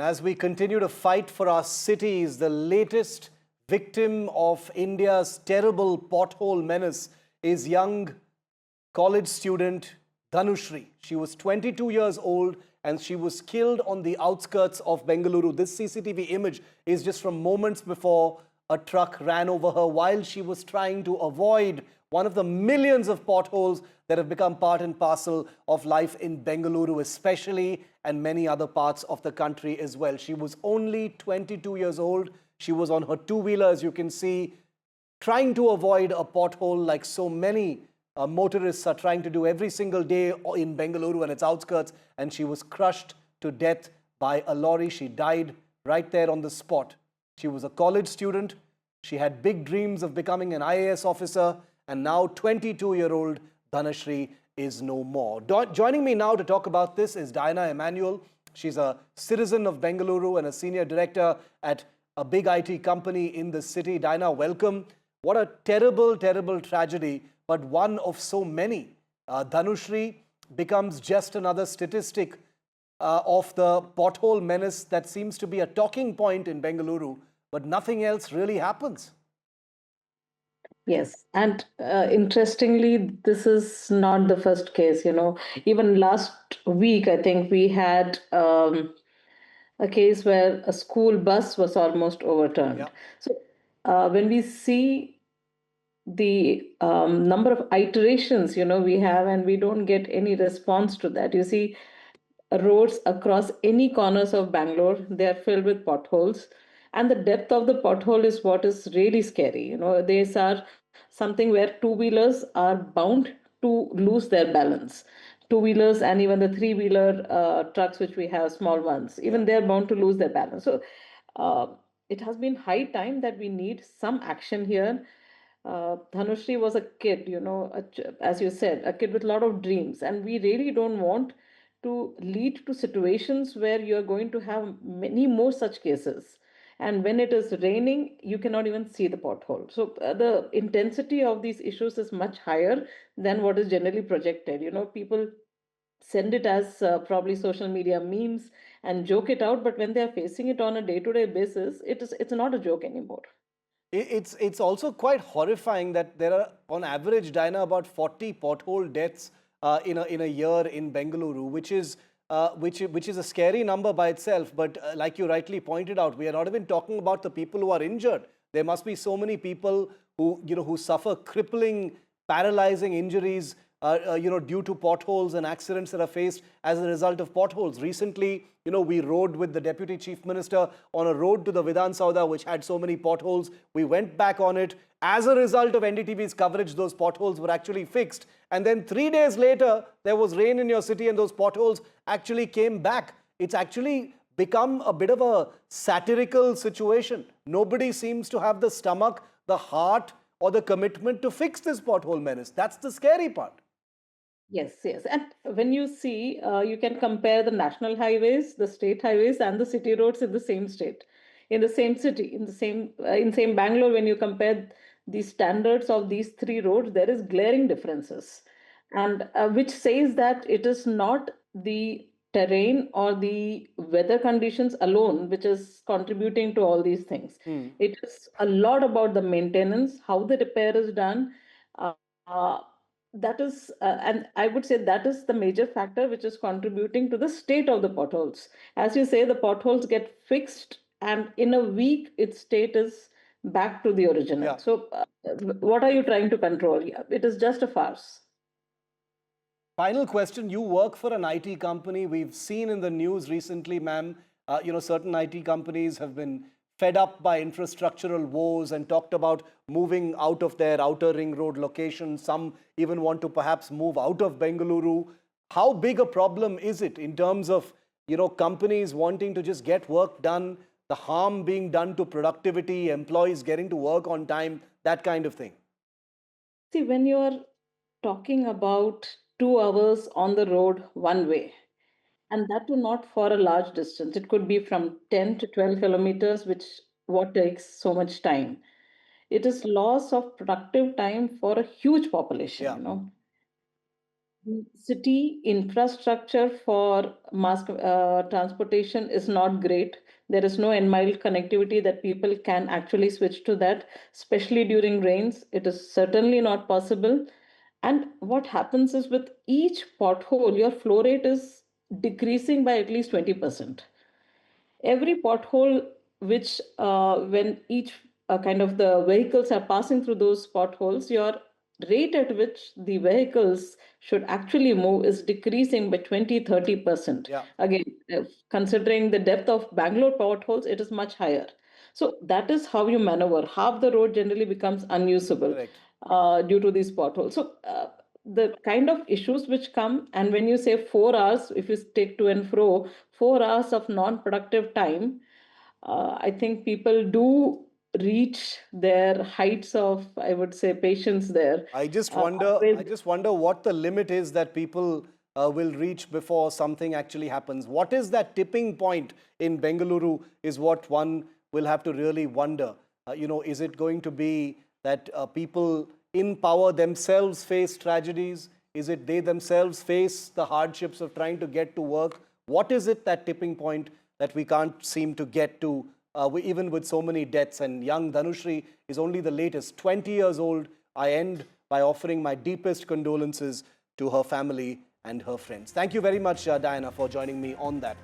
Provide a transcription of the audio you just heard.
As we continue to fight for our cities, the latest victim of India's terrible pothole menace is young college student Dhanushri. She was 22 years old and she was killed on the outskirts of Bengaluru. This CCTV image is just from moments before a truck ran over her while she was trying to avoid one of the millions of potholes that have become part and parcel of life in Bengaluru especially, and many other parts of the country as well. She was only 22 years old. She was on her two-wheeler, as you can see, trying to avoid a pothole like so many motorists are trying to do every single day in Bengaluru and its outskirts, and she was crushed to death by a lorry. She died right there on the spot. She was a college student. She had big dreams of becoming an IAS officer, and now 22-year-old Dhanushri is no more. Joining me now to talk about this is Daina Emmanuel. She's a citizen of Bengaluru and a senior director at a big IT company in the city. Daina, welcome. What a terrible, terrible tragedy, but one of so many. Dhanushri becomes just another statistic of the pothole menace that seems to be a talking point in Bengaluru, but nothing else really happens. Yes, and interestingly, this is not the first case. Even last week, I think we had a case where a school bus was almost overturned. Yeah. So when we see the number of iterations, we have, and we don't get any response to that. You see, roads across any corners of Bangalore, they are filled with potholes. And the depth of the pothole is what is really scary. These are something where two-wheelers are bound to lose their balance. Two-wheelers and even the three-wheeler trucks, which we have, small ones, even they're bound to lose their balance. So it has been high time that we need some action here. Dhanushri was a kid, as you said, a kid with a lot of dreams. And we really don't want to lead to situations where you're going to have many more such cases. And when it is raining, you cannot even see the pothole. So the intensity of these issues is much higher than what is generally projected. People send it as probably social media memes and joke it out, but when they are facing it on a day-to-day basis, it's not a joke anymore. It's also quite horrifying that there are, on average, Daina, about 40 pothole deaths in a year in Bengaluru, which is a scary number by itself. But like you rightly pointed out, we are not even talking about the people who are injured. There must be so many people who suffer crippling, paralyzing injuries due to potholes and accidents that are faced as a result of potholes. Recently, we rode with the Deputy Chief Minister on a road to the Vidhan Sauda, which had so many potholes. We went back on it. As a result of NDTV's coverage, those potholes were actually fixed. And then 3 days later, there was rain in your city and those potholes actually came back. It's actually become a bit of a satirical situation. Nobody seems to have the stomach, the heart, or the commitment to fix this pothole menace. That's the scary part. Yes, yes. And when you see, you can compare the national highways, the state highways, and the city roads in the same state, in the same city, in same Bangalore. When you compare the standards of these three roads, there is glaring differences, and which says that it is not the terrain or the weather conditions alone which is contributing to all these things. It is a lot about the maintenance, how the repair is done. Uh, that is, and I would say that is the major factor which is contributing to the state of the potholes. As you say, the potholes get fixed, and in a week, its state is back to the original. Yeah. So, what are you trying to control? It is just a farce. Final question. You work for an IT company. We've seen in the news recently, ma'am, certain IT companies have been fed up by infrastructural woes and talked about moving out of their outer ring road location. Some even want to perhaps move out of Bengaluru. How big a problem is it in terms of, companies wanting to just get work done, the harm being done to productivity, employees getting to work on time, that kind of thing? See, when you're talking about 2 hours on the road one way, and that too not for a large distance, it could be from 10 to 12 kilometers, which what takes so much time. It is loss of productive time for a huge population. Yeah. City infrastructure for mass transportation is not great. There is no N-mile connectivity that people can actually switch to that, especially during rains. It is certainly not possible. And what happens is with each pothole, your flow rate is decreasing by at least 20%. Every pothole which when each kind of the vehicles are passing through those potholes, your rate at which the vehicles should actually move is decreasing by 20-30%. Yeah, Again, considering the depth of Bangalore potholes, it is much higher. So that is how you maneuver. Half the road generally becomes unusable correct. due to these potholes. So the kind of issues which come, and when you say 4 hours, if you take to and fro, 4 hours of non-productive time, I think people do reach their heights of, I would say, patience there. I Always. just wonder what the limit is that people will reach before something actually happens. What is that tipping point in Bengaluru is what one will have to really wonder. Is it going to be that people in power themselves face tragedies? Is it they themselves face the hardships of trying to get to work? What is it, that tipping point that we can't seem to get to, even with so many deaths? And young Dhanushri is only the latest, 20 years old. I end by offering my deepest condolences to her family and her friends. Thank you very much, Diana, for joining me on that.